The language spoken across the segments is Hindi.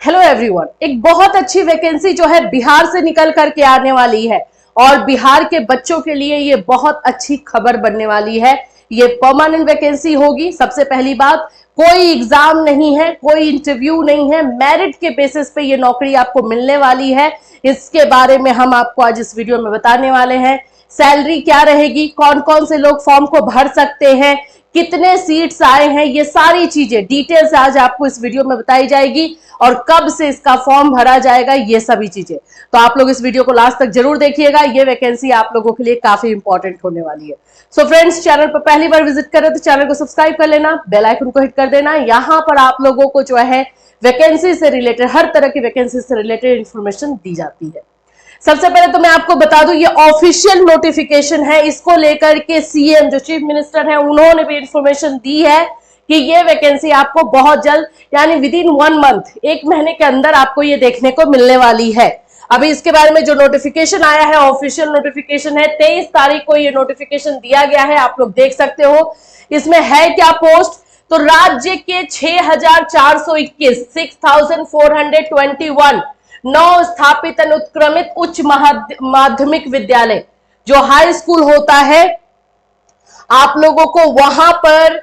हेलो एवरीवन, एक बहुत अच्छी वैकेंसी जो है बिहार से निकल करके आने वाली है और बिहार के बच्चों के लिए ये बहुत अच्छी खबर बनने वाली है। ये परमानेंट वैकेंसी होगी। सबसे पहली बात, कोई एग्जाम नहीं है, कोई इंटरव्यू नहीं है, मेरिट के बेसिस पे ये नौकरी आपको मिलने वाली है। इसके बारे में हम आपको आज इस वीडियो में बताने वाले हैं। सैलरी क्या रहेगी, कौन कौन से लोग फॉर्म को भर सकते हैं, कितने सीट्स आए हैं, ये सारी चीजें डिटेल्स आज आपको इस वीडियो में बताई जाएगी और कब से इसका फॉर्म भरा जाएगा, ये सभी चीजें। तो आप लोग इस वीडियो को लास्ट तक जरूर देखिएगा। ये वैकेंसी आप लोगों के लिए काफी इंपॉर्टेंट होने वाली है। सो फ्रेंड्स, चैनल पर पहली बार विजिट करें तो चैनल को सब्सक्राइब कर लेना, बेल आइकन को हिट कर देना। यहाँ पर आप लोगों को जो है वैकेंसी से रिलेटेड, हर तरह की वैकेंसी से रिलेटेड इंफॉर्मेशन दी जाती है। सबसे पहले तो मैं आपको बता दूं, ये ऑफिशियल नोटिफिकेशन है। इसको लेकर के सीएम जो चीफ मिनिस्टर है उन्होंने भी इंफॉर्मेशन दी है कि ये वैकेंसी आपको बहुत जल्द, यानी विद इन 1 मंथ, 1 महीने के अंदर आपको ये देखने को मिलने वाली है। अभी इसके बारे में जो नोटिफिकेशन आया है, ऑफिशियल नोटिफिकेशन है, 23 तारीख को ये नोटिफिकेशन दिया गया है। आप लोग देख सकते हो इसमें है क्या पोस्ट। तो राज्य के 6421 6421 9 स्थापित अनुत्क्रमित उच्च माध्यमिक विद्यालय, जो हाई स्कूल होता है, आप लोगों को वहां पर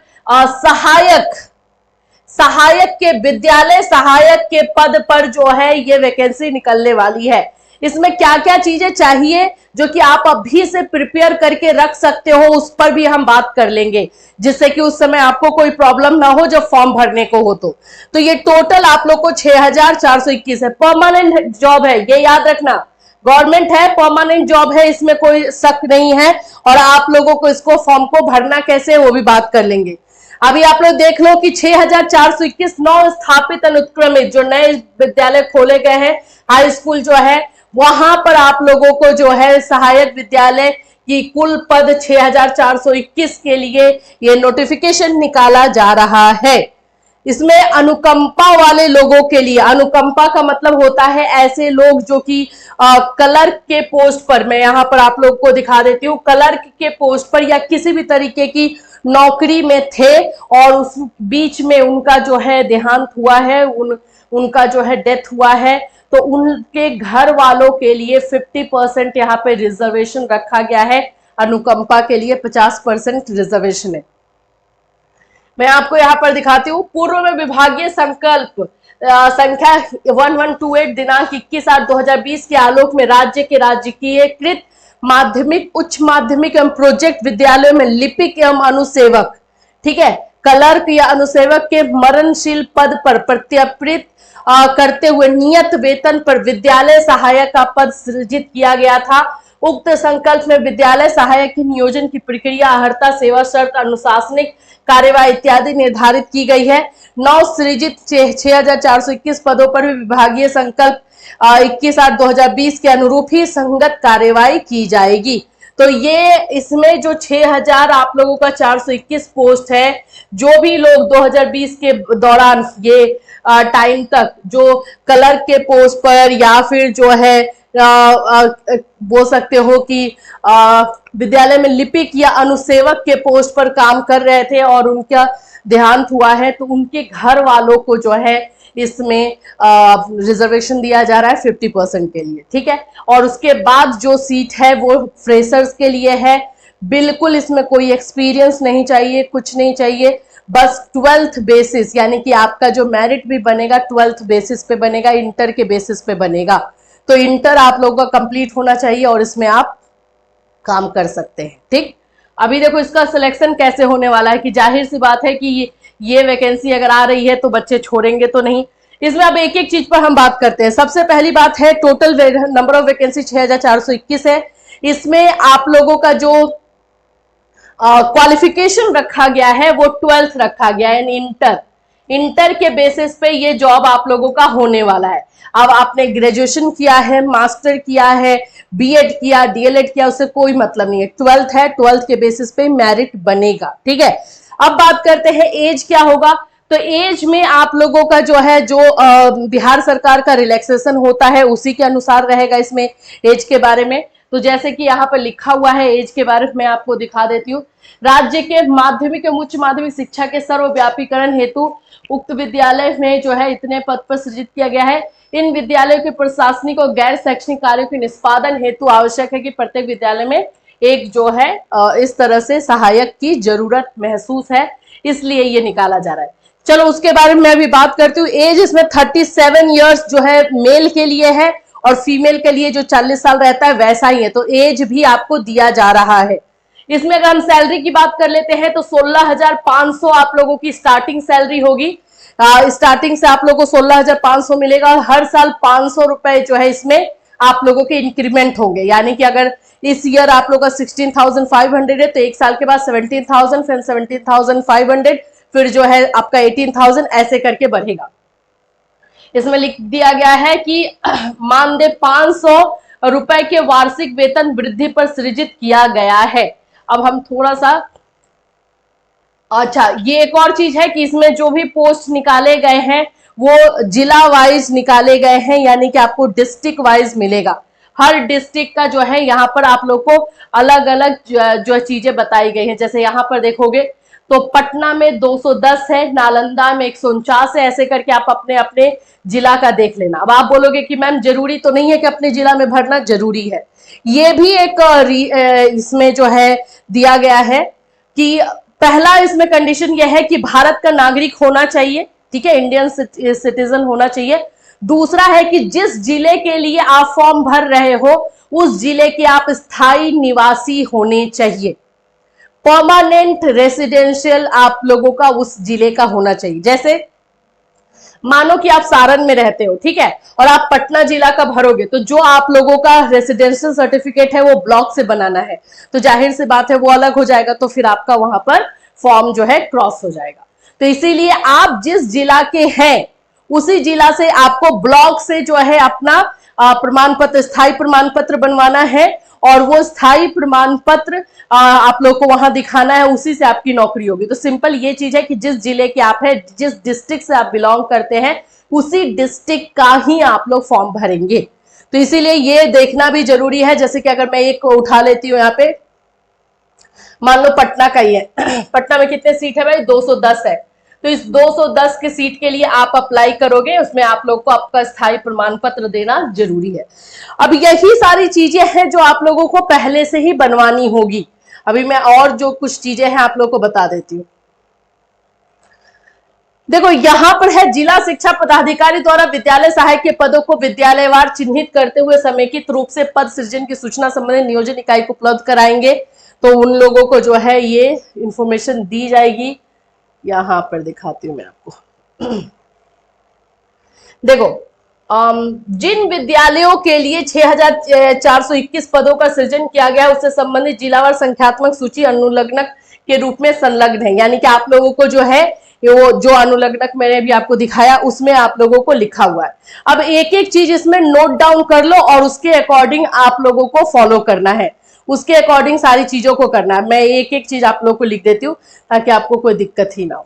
सहायक के विद्यालय, सहायक के पद पर जो है ये वैकेंसी निकलने वाली है। इसमें क्या क्या चीजें चाहिए जो कि आप अभी से प्रिपेयर करके रख सकते हो, उस पर भी हम बात कर लेंगे, जिससे कि उस समय आपको कोई प्रॉब्लम ना हो जब फॉर्म भरने को हो। तो ये टोटल आप लोग को 6421 है। परमानेंट जॉब है, ये याद रखना, गवर्नमेंट है, परमानेंट जॉब है, इसमें कोई शक नहीं है। और आप लोगों को इसको फॉर्म को भरना कैसे है वो भी बात कर लेंगे। अभी आप लोग देख लो कि 6421 9 स्थापित अनुत्क्रमित जो नए विद्यालय खोले गए हैं, हाई स्कूल जो है, वहां पर आप लोगों को जो है सहायक विद्यालय की कुल पद 6421 के लिए ये नोटिफिकेशन निकाला जा रहा है। इसमें अनुकंपा वाले लोगों के लिए, अनुकंपा का मतलब होता है ऐसे लोग जो कि क्लर्क के पोस्ट पर, मैं यहाँ पर आप लोग को दिखा देती हूँ, क्लर्क के पोस्ट पर या किसी भी तरीके की नौकरी में थे और उस बीच में उनका जो है देहांत हुआ है, उनका जो है डेथ हुआ है, तो उनके घर वालों के लिए 50% यहाँ पे रिजर्वेशन रखा गया है। अनुकंपा के लिए 50% रिजर्वेशन है। मैं आपको यहाँ पर दिखाती हूँ। पूर्व में विभागीय संकल्प संख्या 1128 दिनांक 21/8/2020 के आलोक में राज्य के राजकीयकृत माध्यमिक, उच्च माध्यमिक एवं प्रोजेक्ट विद्यालयों में लिपिक एवं अनुसेवक, ठीक है, क्लर्क या अनुसेवक के मरणशील पद पर प्रत्यर्पित करते हुए नियत वेतन पर विद्यालय सहायक का पद सृजित किया गया था। उक्त संकल्प में विद्यालय सहायक की नियोजन की प्रक्रिया, अर्हता, सेवा शर्त, अनुशासनिक कार्यवाही इत्यादि निर्धारित की गई है। 9 सृजित 6421 पदों पर भी विभागीय संकल्प 21/8/2020 के अनुरूप ही संगत कार्यवाही की जाएगी। तो ये इसमें जो 6000 आप लोगों का 421 पोस्ट है, जो भी लोग 2020 के दौरान ये टाइम तक जो क्लर्क के पोस्ट पर या फिर जो है बोल सकते हो कि विद्यालय में लिपिक या अनुसेवक के पोस्ट पर काम कर रहे थे और उनका देहांत हुआ है, तो उनके घर वालों को जो है इसमें रिजर्वेशन दिया जा रहा है 50% के लिए, ठीक है। और उसके बाद जो सीट है वो फ्रेशर्स के लिए है। बिल्कुल इसमें कोई एक्सपीरियंस नहीं चाहिए, कुछ नहीं चाहिए, बस 12th बेसिस, यानी कि आपका जो मेरिट भी बनेगा 12th बेसिस पे बनेगा, इंटर के बेसिस पे बनेगा। तो इंटर आप लोगों का कंप्लीट होना चाहिए और इसमें आप काम कर सकते हैं, ठीक। अभी देखो इसका सिलेक्शन कैसे होने वाला है, कि जाहिर सी बात है कि ये वैकेंसी अगर आ रही है तो बच्चे छोड़ेंगे तो नहीं। इसमें अब एक एक चीज पर हम बात करते हैं। सबसे पहली बात है, टोटल नंबर ऑफ वैकेंसी 6421 है। इसमें आप लोगों का जो क्वालिफिकेशन रखा गया है वो 12th रखा गया है, यानी इंटर के बेसिस पे ये जॉब आप लोगों का होने वाला है। अब आपने ग्रेजुएशन किया है, मास्टर किया है, बीएड किया, डीएलएड किया, उससे कोई मतलब नहीं है। 12th है, 12th के बेसिस पे मेरिट बनेगा, ठीक है। अब बात करते हैं एज क्या होगा। तो एज में आप लोगों का जो है, जो बिहार सरकार का रिलैक्सेशन होता है उसी के अनुसार रहेगा इसमें एज के बारे में। तो जैसे कि यहाँ पर लिखा हुआ है एज के बारे में, मैं आपको दिखा देती हूँ। राज्य के माध्यमिक एवं उच्च माध्यमिक शिक्षा के सर्वव्यापीकरण हेतु उक्त विद्यालय में जो है इतने पद पर सृजित किया गया है। इन विद्यालयों के प्रशासनिक और गैर शैक्षणिक कार्यों के निष्पादन हेतु आवश्यक है कि प्रत्येक विद्यालय में एक जो है इस तरह से सहायक की जरूरत महसूस है, इसलिए ये निकाला जा रहा है। चलो उसके बारे में मैं भी बात करती हूँ। एज इसमें 37 इयर्स जो है मेल के लिए है और फीमेल के लिए जो 40 साल रहता है वैसा ही है, तो एज भी आपको दिया जा रहा है। इसमें अगर हम सैलरी की बात कर लेते हैं तो 16,500 आप लोगों की स्टार्टिंग सैलरी होगी। स्टार्टिंग से आप लोगों को 16,500 मिलेगा और हर साल 500 रुपए जो है इसमें आप लोगों के इंक्रीमेंट होंगे। यानी कि अगर इस ईयर आप लोगों का 16,500 है तो एक साल के बाद 17,000, फिर 17,500, फिर जो है आपका 18,000, ऐसे करके बढ़ेगा। इसमें लिख दिया गया है कि मानदेय 500 रुपए के वार्षिक वेतन वृद्धि पर सृजित किया गया है। अब हम थोड़ा सा, अच्छा ये एक और चीज है कि इसमें जो भी पोस्ट निकाले गए हैं वो जिला वाइज निकाले गए हैं, यानी कि आपको डिस्ट्रिक्ट वाइज मिलेगा। हर डिस्ट्रिक्ट का जो है यहाँ पर आप लोग को अलग अलग जो चीजें बताई गई हैं। जैसे यहाँ पर देखोगे तो पटना में 210 है, नालंदा में 149 है, ऐसे करके आप अपने अपने जिला का देख लेना। अब आप बोलोगे कि मैम जरूरी तो नहीं है कि अपने जिला में भरना, जरूरी है। ये भी एक इसमें जो है दिया गया है कि पहला इसमें कंडीशन यह है कि भारत का नागरिक होना चाहिए, ठीक है, इंडियन सिटीजन होना चाहिए। दूसरा है कि जिस जिले के लिए आप फॉर्म भर रहे हो उस जिले के आप स्थायी निवासी होने चाहिए। परमानेंट रेसिडेंशियल आप लोगों का उस जिले का होना चाहिए। जैसे मानो कि आप सारण में रहते हो, ठीक है, और आप पटना जिला का भरोगे तो जो आप लोगों का रेसिडेंशियल सर्टिफिकेट है वो ब्लॉक से बनाना है, तो जाहिर सी बात है वो अलग हो जाएगा, तो फिर आपका वहां पर फॉर्म जो है क्रॉस हो जाएगा। तो इसीलिए आप जिस जिला के हैं उसी जिला से आपको ब्लॉक से जो है अपना प्रमाण पत्र, स्थायी प्रमाण पत्र बनवाना है और वो स्थायी प्रमाण पत्र आप लोग को वहां दिखाना है, उसी से आपकी नौकरी होगी। तो सिंपल ये चीज है कि जिस जिले के आप हैं, जिस डिस्ट्रिक्ट से आप बिलोंग करते हैं, उसी डिस्ट्रिक्ट का ही आप लोग फॉर्म भरेंगे। तो इसीलिए ये देखना भी जरूरी है। जैसे कि अगर मैं एक उठा लेती हूँ, यहाँ पे मान लो पटना का ही है पटना में कितने सीट है भाई, 210 है, तो इस 210 के सीट के लिए आप अप्लाई करोगे, उसमें आप लोग को आपका स्थायी प्रमाण पत्र देना जरूरी है। अब यही सारी चीजें हैं जो आप लोगों को पहले से ही बनवानी होगी। अभी मैं और जो कुछ चीजें हैं आप लोग को बता देती हूँ। देखो यहाँ पर है, जिला शिक्षा पदाधिकारी द्वारा विद्यालय सहायक के पदों को विद्यालयवार चिन्हित करते हुए समेकित रूप से पद सृजन की सूचना संबंधित नियोजन इकाई को उपलब्ध कराएंगे। तो उन लोगों को जो है ये इंफॉर्मेशन दी जाएगी। यहां पर दिखाती हूं मैं आपको देखो, जिन विद्यालयों के लिए 6,421 पदों का सृजन किया गया उससे संबंधित जिलावार संख्यात्मक सूची अनुलग्नक के रूप में संलग्न है। यानी कि आप लोगों को जो है वो जो अनुलग्नक मैंने भी आपको दिखाया उसमें आप लोगों को लिखा हुआ है। अब एक एक चीज इसमें नोट डाउन कर लो और उसके अकॉर्डिंग आप लोगों को फॉलो करना है, उसके अकॉर्डिंग सारी चीजों को करना है। मैं एक एक चीज आप लोगों को लिख देती हूँ ताकि आपको कोई दिक्कत ही ना हो।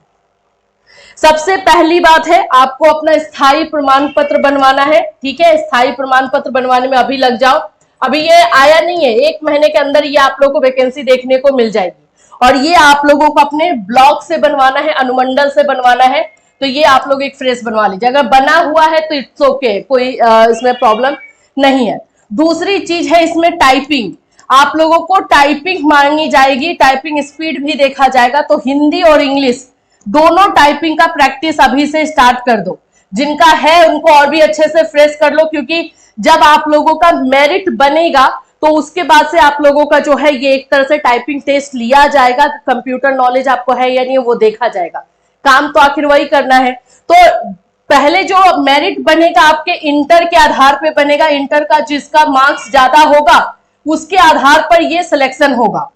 सबसे पहली बात है आपको अपना स्थायी प्रमाण पत्र बनवाना है, ठीक है। स्थायी प्रमाण पत्र बनवाने में अभी लग जाओ, अभी ये आया नहीं है, 1 महीने के अंदर ये आप लोगों को वैकेंसी देखने को मिल जाएगी। और ये आप लोगों को अपने ब्लॉक से बनवाना है, अनुमंडल से बनवाना है, तो ये आप लोग एक फ्रेश बनवा लीजिए। अगर बना हुआ है तो इट्स ओके, कोई इसमें प्रॉब्लम नहीं है। दूसरी चीज है इसमें टाइपिंग, आप लोगों को टाइपिंग मांगी जाएगी, टाइपिंग स्पीड भी देखा जाएगा। तो हिंदी और इंग्लिश दोनों टाइपिंग का प्रैक्टिस अभी से स्टार्ट कर दो। जिनका है उनको और भी अच्छे से फ्रेश कर लो, क्योंकि जब आप लोगों का मेरिट बनेगा तो उसके बाद से आप लोगों का जो है ये एक तरह से टाइपिंग टेस्ट लिया जाएगा, कंप्यूटर नॉलेज आपको है या नहीं वो देखा जाएगा। काम तो आखिर वही करना है। तो पहले जो मेरिट बनेगा आपके इंटर के आधार पे बनेगा, इंटर का जिसका मार्क्स ज्यादा होगा उसके आधार पर ये सिलेक्शन होगा।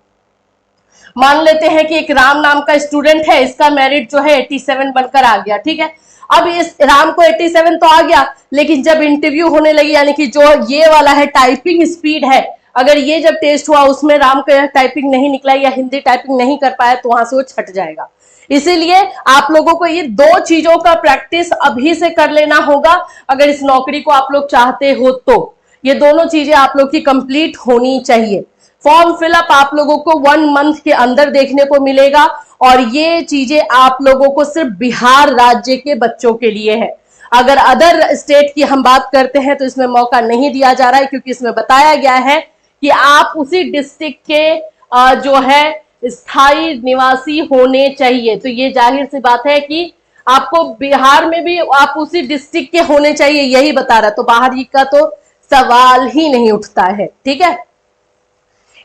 मान लेते हैं कि एक राम नाम का स्टूडेंट है, इसका मेरिट जो है 87 बनकर आ गया, ठीक है। अब इस राम को 87 तो आ गया, लेकिन जब इंटरव्यू होने लगी, यानी कि जो ये वाला है टाइपिंग स्पीड है, अगर ये जब टेस्ट हुआ उसमें राम का टाइपिंग नहीं निकला या हिंदी टाइपिंग नहीं कर पाया तो वहां से वो छट जाएगा। इसीलिए आप लोगों को ये 2 चीजों का प्रैक्टिस अभी से कर लेना होगा अगर इस नौकरी को आप लोग चाहते हो तो। ये दोनों चीजें आप लोग की कंप्लीट होनी चाहिए। फॉर्म फिलअप आप लोगों को 1 मंथ के अंदर देखने को मिलेगा और ये चीजें आप लोगों को सिर्फ बिहार राज्य के बच्चों के लिए है। अगर अदर स्टेट की हम बात करते हैं तो इसमें मौका नहीं दिया जा रहा है, क्योंकि इसमें बताया गया है कि आप उसी डिस्ट्रिक्ट के जो है स्थायी निवासी होने चाहिए। तो ये जाहिर सी बात है कि आपको बिहार में भी आप उसी डिस्ट्रिक्ट के होने चाहिए, यही बता रहा है। तो बाहर का तो सवाल ही नहीं उठता है। ठीक है,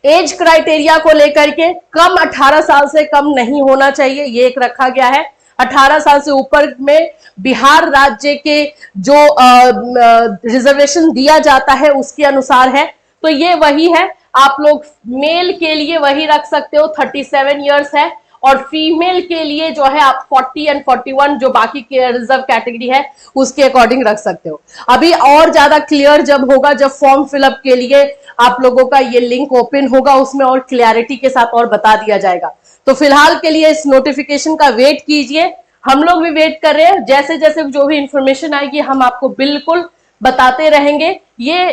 एज क्राइटेरिया को लेकर के कम 18 साल से कम नहीं होना चाहिए, ये एक रखा गया है। 18 साल से ऊपर में बिहार राज्य के जो रिजर्वेशन दिया जाता है उसके अनुसार है। तो ये वही है, आप लोग मेल के लिए वही रख सकते हो, 37 इयर्स है, और फीमेल के लिए जो है आप 40 एंड 41 जो बाकी के रिजर्व कैटेगरी है उसके अकॉर्डिंग रख सकते हो। अभी और ज्यादा क्लियर जब होगा, जब फॉर्म फिलअप के लिए आप लोगों का ये लिंक ओपन होगा, उसमें और क्लैरिटी के साथ और बता दिया जाएगा। तो फिलहाल के लिए इस नोटिफिकेशन का वेट कीजिए, हम लोग भी वेट कर रहे हैं। जैसे जैसे जो भी इंफॉर्मेशन आएगी हम आपको बिल्कुल बताते रहेंगे। ये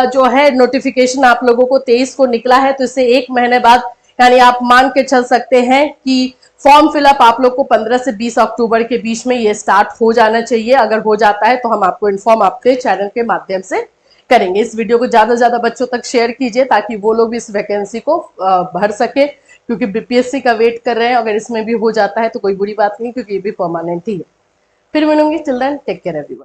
जो है नोटिफिकेशन आप लोगों को 23 को निकला है, तो इससे 1 महीने बाद यानी आप मान के चल सकते हैं कि फॉर्म फिलअप आप लोग को 15 से 20 अक्टूबर के बीच में ये स्टार्ट हो जाना चाहिए। अगर हो जाता है तो हम आपको इन्फॉर्म आपके चैनल के माध्यम से करेंगे। इस वीडियो को ज्यादा से ज्यादा बच्चों तक शेयर कीजिए ताकि वो लोग भी इस वैकेंसी को भर सके, क्योंकि बीपीएससी का वेट कर रहे हैं। अगर इसमें भी हो जाता है तो कोई बुरी बात नहीं, क्योंकि ये भी परमानेंट ही है। फिर मिलूंगी, till then take care everyone.